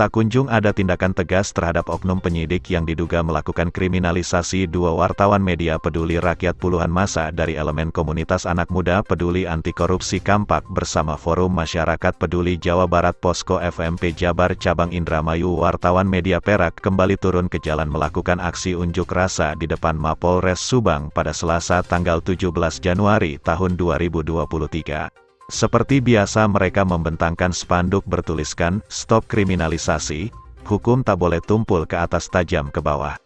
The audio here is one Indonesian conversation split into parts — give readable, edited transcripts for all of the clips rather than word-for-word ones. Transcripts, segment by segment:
tak kunjung ada tindakan tegas terhadap oknum penyidik yang diduga melakukan kriminalisasi dua wartawan media peduli rakyat. Puluhan massa dari elemen komunitas anak muda peduli anti korupsi Kampak bersama Forum Masyarakat Peduli Jawa Barat Posko FMP Jabar Cabang Indramayu wartawan media Perak kembali turun ke jalan melakukan aksi unjuk rasa di depan Mapolres Subang pada Selasa tanggal 17 Januari tahun 2023. Seperti biasa mereka membentangkan spanduk bertuliskan, "Stop kriminalisasi, hukum tak boleh tumpul ke atas tajam ke bawah."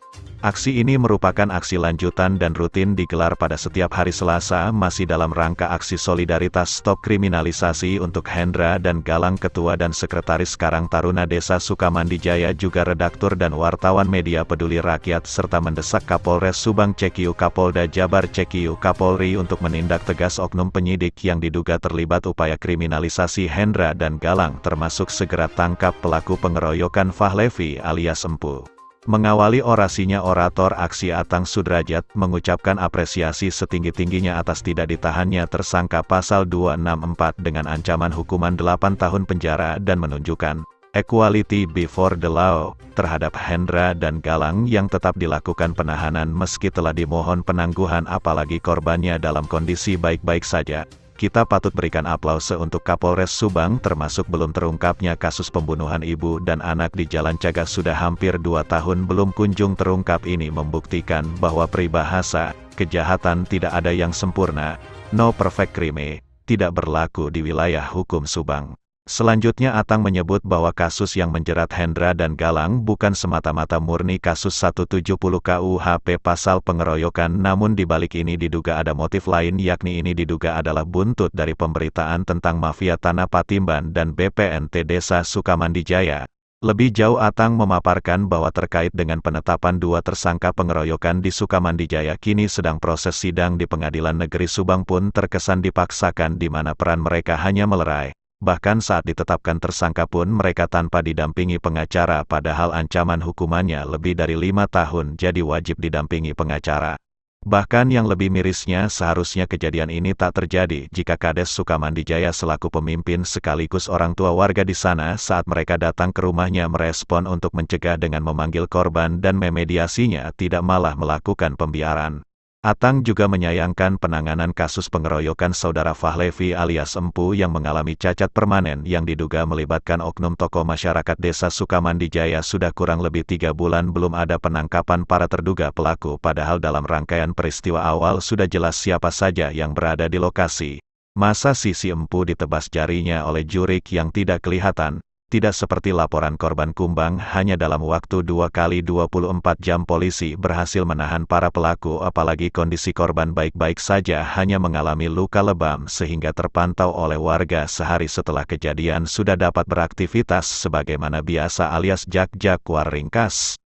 Aksi ini merupakan aksi lanjutan dan rutin digelar pada setiap hari Selasa masih dalam rangka aksi solidaritas stop kriminalisasi untuk Hendra dan Galang Ketua dan Sekretaris Karang Taruna Desa Sukamandijaya juga redaktur dan wartawan media peduli rakyat serta mendesak Kapolres Subang Cekiu Kapolda Jabar Cekiu Kapolri untuk menindak tegas oknum penyidik yang diduga terlibat upaya kriminalisasi Hendra dan Galang termasuk segera tangkap pelaku pengeroyokan Fahlevi alias Empu. Mengawali orasinya orator aksi Atang Sudrajat mengucapkan apresiasi setinggi-tingginya atas tidak ditahannya tersangka pasal 264 dengan ancaman hukuman 8 tahun penjara dan menunjukkan equality before the law terhadap Hendra dan Galang yang tetap dilakukan penahanan meski telah dimohon penangguhan apalagi korbannya dalam kondisi baik-baik saja. Kita patut berikan aplause untuk Kapolres Subang termasuk belum terungkapnya kasus pembunuhan ibu dan anak di Jalan Cagak sudah hampir 2 tahun belum kunjung terungkap. Ini membuktikan bahwa peribahasa, kejahatan tidak ada yang sempurna, no perfect crime, tidak berlaku di wilayah hukum Subang. Selanjutnya Atang menyebut bahwa kasus yang menjerat Hendra dan Galang bukan semata-mata murni kasus 170 KUHP pasal pengeroyokan namun di balik ini diduga ada motif lain yakni ini diduga adalah buntut dari pemberitaan tentang mafia tanah Patimban dan BPNT Desa Sukamandijaya. Lebih jauh Atang memaparkan bahwa terkait dengan penetapan dua tersangka pengeroyokan di Sukamandijaya kini sedang proses sidang di Pengadilan Negeri Subang pun terkesan dipaksakan di mana peran mereka hanya melerai. Bahkan saat ditetapkan tersangka pun mereka tanpa didampingi pengacara padahal ancaman hukumannya lebih dari 5 tahun jadi wajib didampingi pengacara. Bahkan yang lebih mirisnya seharusnya kejadian ini tak terjadi jika Kades Sukamandijaya selaku pemimpin sekaligus orang tua warga di sana saat mereka datang ke rumahnya merespon untuk mencegah dengan memanggil korban dan memediasinya tidak malah melakukan pembiaran. Atang juga menyayangkan penanganan kasus pengeroyokan saudara Fahlevi alias Empu yang mengalami cacat permanen yang diduga melibatkan oknum tokoh masyarakat Desa Sukamandijaya sudah kurang lebih 3 bulan belum ada penangkapan para terduga pelaku padahal dalam rangkaian peristiwa awal sudah jelas siapa saja yang berada di lokasi. Masa sisi Empu ditebas jarinya oleh jurik yang tidak kelihatan? Tidak seperti laporan korban Kumbang, hanya dalam waktu 2 kali 24 jam polisi berhasil menahan para pelaku apalagi kondisi korban baik-baik saja hanya mengalami luka lebam sehingga terpantau oleh warga sehari setelah kejadian sudah dapat beraktivitas sebagaimana biasa alias jak-jakwar ringkas.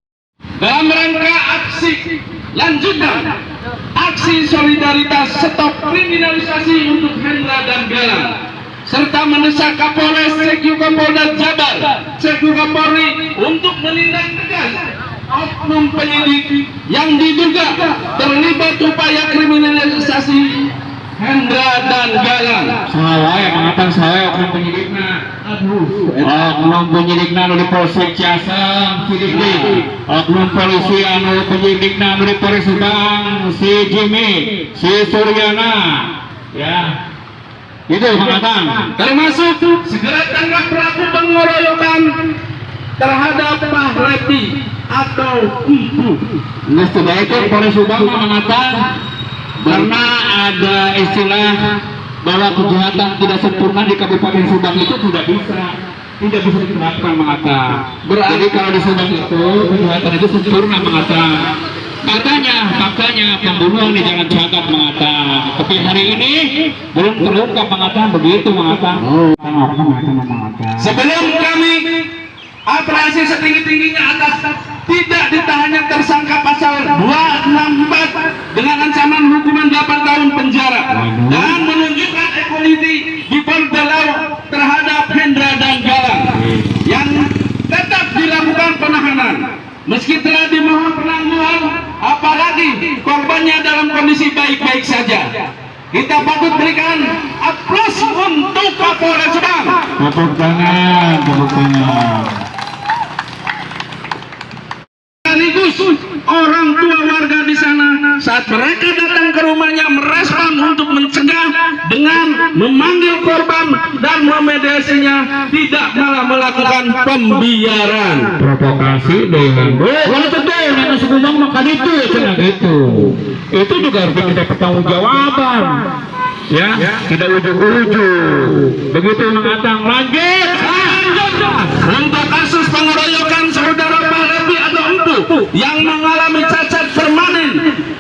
Dalam rangka aksi lanjutan, aksi solidaritas stop kriminalisasi untuk Hendra dan Galang serta mendesak Kapolres Cekiu Kapolda Jabar, Cekiu Kapolri untuk menindak tegas oknum penyidik yang diduga terlibat upaya kriminalisasi Hendra dan Galang. Saya mengatakan saya oknum penyidikna. Oknum penyidikna dari Polsek Ciasem, sidik oknum polisi anu penyidikna dari Polres Subang, si Jimmy, si Suryana, ya. Itu mengatakan Termasuk segera tangkap pelaku pengeroyokan terhadap Fahlevi atau Empu. nah sebaiknya Polres Subang mengatakan karena ada istilah bahwa kejahatan tidak sempurna di Kabupaten Subang itu tidak bisa diterapkan mengatakan. Berarti kalau di Subang itu kejahatan itu sempurna mengatakan. Faktanya pembunuhan di Jalan Cagak mengatakan. Tapi hari ini belum terungkap mengatakan begitu mengatakan. Sebelum kami apresiasi setinggi-tingginya atas tidak ditahannya tersangka pasal 264 dengan ancaman hukuman 8 tahun penjara dan menunjukkan equality before the law terhadap Hendra dan Galang yang tetap dilakukan penahanan meski telah dimohon penangguhan apalagi korbannya dalam kondisi baik-baik saja. Kita patut berikan aplaus untuk Kapolres Subang. Tepuk tangan. memanggil korban dan memediasinya, tidak malah melakukan pembiaran. Provokasi dengan kalau tentu nenek suku bang maka itu cina gitu. Itu juga harus diminta pertanggungjawaban. Ya, tidak ujung-ujung. Begitu mengatang lanjut. Untuk kasus pengeroyokan saudara Pak atau Empu yang mengalami cacat permanen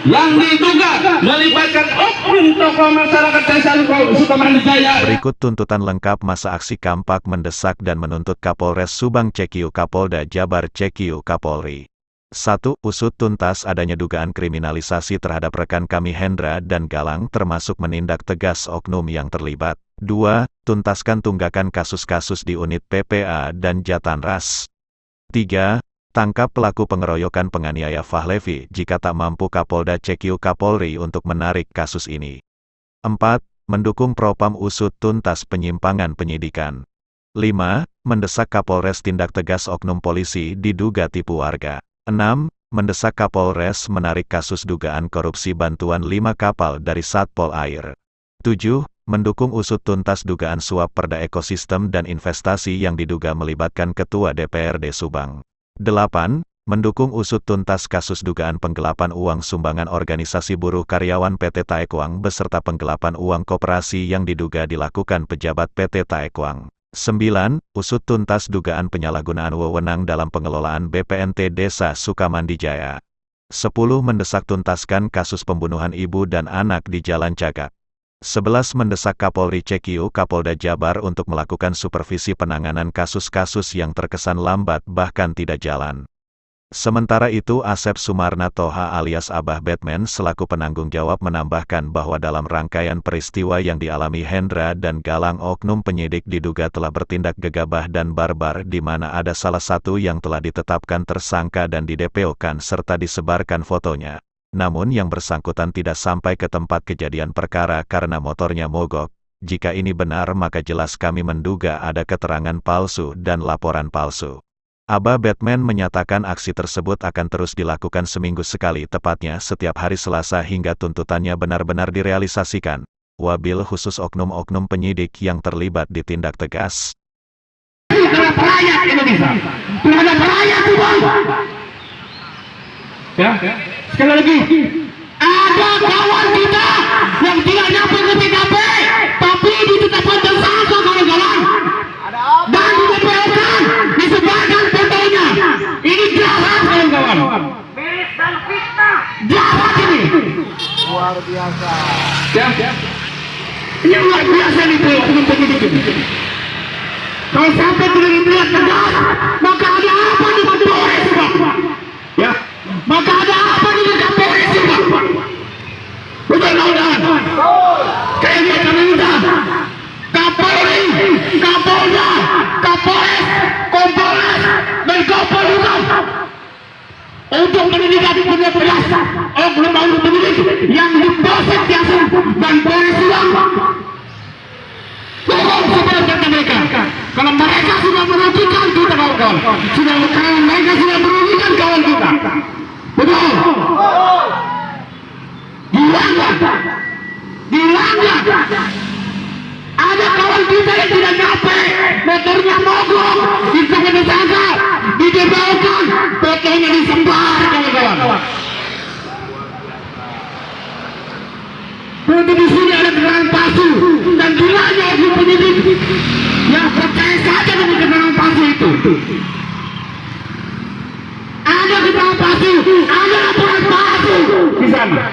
yang diduga melibatkan oknum tokoh masyarakat desa Sukamandi Jaya. Berikut tuntutan lengkap masa aksi Kampak mendesak dan menuntut Kapolres Subang Cekiu Kapolda Jabar Cekiu Kapolri. 1. Usut tuntas adanya dugaan kriminalisasi terhadap rekan kami Hendra dan Galang termasuk menindak tegas oknum yang terlibat. 2. Tuntaskan tunggakan kasus-kasus di unit PPA dan Jatanras. 3. Tangkap pelaku pengeroyokan penganiaya Fahlevi jika tak mampu Kapolda Cekiu Kapolri untuk menarik kasus ini. 4. Mendukung Propam usut tuntas penyimpangan penyidikan. 5. Mendesak Kapolres tindak tegas oknum polisi diduga tipu warga. 6. Mendesak Kapolres menarik kasus dugaan korupsi bantuan 5 kapal dari Satpol Air. 7. Mendukung usut tuntas dugaan suap Perda Ekosistem dan Investasi yang diduga melibatkan Ketua DPRD Subang. 8. Mendukung usut tuntas kasus dugaan penggelapan uang sumbangan organisasi buruh karyawan PT Taekwang beserta penggelapan uang koperasi yang diduga dilakukan pejabat PT Taekwang. 9. Usut tuntas dugaan penyalahgunaan wewenang dalam pengelolaan BPNT Desa Sukamandi Jaya. 10. Mendesak tuntaskan kasus pembunuhan ibu dan anak di Jalan Cagak. 11. Mendesak Kapolri Cekiu Kapolda Jabar untuk melakukan supervisi penanganan kasus-kasus yang terkesan lambat bahkan tidak jalan. Sementara itu Asep Sumarna Toha alias Abah Batman selaku penanggung jawab menambahkan bahwa dalam rangkaian peristiwa yang dialami Hendra dan Galang oknum penyidik diduga telah bertindak gegabah dan barbar di mana ada salah satu yang telah ditetapkan tersangka dan di-DPO-kan serta disebarkan fotonya. Namun yang bersangkutan tidak sampai ke tempat kejadian perkara karena motornya mogok. Jika ini benar maka jelas kami menduga ada keterangan palsu dan laporan palsu. Abah Batman menyatakan aksi tersebut akan terus dilakukan seminggu sekali tepatnya setiap hari Selasa hingga tuntutannya benar-benar direalisasikan. Wabil khusus oknum-oknum penyidik yang terlibat ditindak tegas. Terhadap rakyat Indonesia, terhadap rakyat Subang. Ya, sekali lagi, ada kawan kita yang tidak nyampe ke TKP, tapi ditetapkan tersangka kawan-kawan. Dan di-DPO-kan, disebarkan fotonya. Ini jahat kawan-kawan. Miris dan fitnah. Jahat ini. Luar biasa. Ya, ini luar biasa nih oknum penyidik ini. Kalau sampai tidak dilihat tegas, maka ada apa di Kapolres Subang? Ya, maka ada apa di Kapolres Subang? Betul kawan-kawan? Kayaknya kami minta Kapolri, Kapolda, Kapolres, Kompolnas, dan Kompolhukam untuk menindak tegas oknum-oknum penyidik yang diproses Jaksel dan Polres Subang. Tolong supaya kata mereka, kalau mereka sudah merugikan kita kawan-kawan, kalau mereka sudah merugikan kawan kita, betul? Dilanggar. Ada kawan kita yang tidak nyampe, motornya mogok, disebut tersangka, di-DPO-kan, fotonya disebar kawan-kawan. Berarti di sini ada keterangan palsu dan bilangnya oknum penyidik yang percaya saja dengan keterangan palsu itu. Ada keterangan palsu, ada laporan palsu di sana.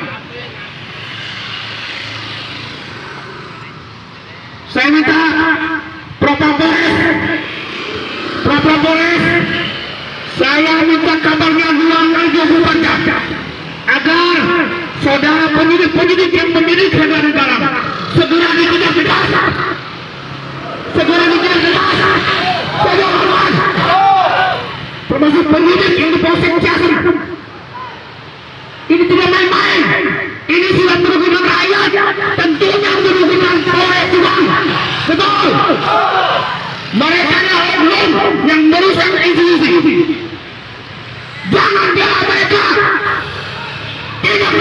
Saya minta Propam Polres, saya minta kabarnya 24 jam agar saudara penyidik yang menyidik Hendra dan Galang segera ditindak tegas. Termasuk penyidik yang diproses Jaksel. Ini tidak main-main. Ini sudah merugikan rakyat. Tentunya merugikan Polres Subang. Betul. Mereka adalah oknum yang merusak institusi. Jangan biarkan mereka tidak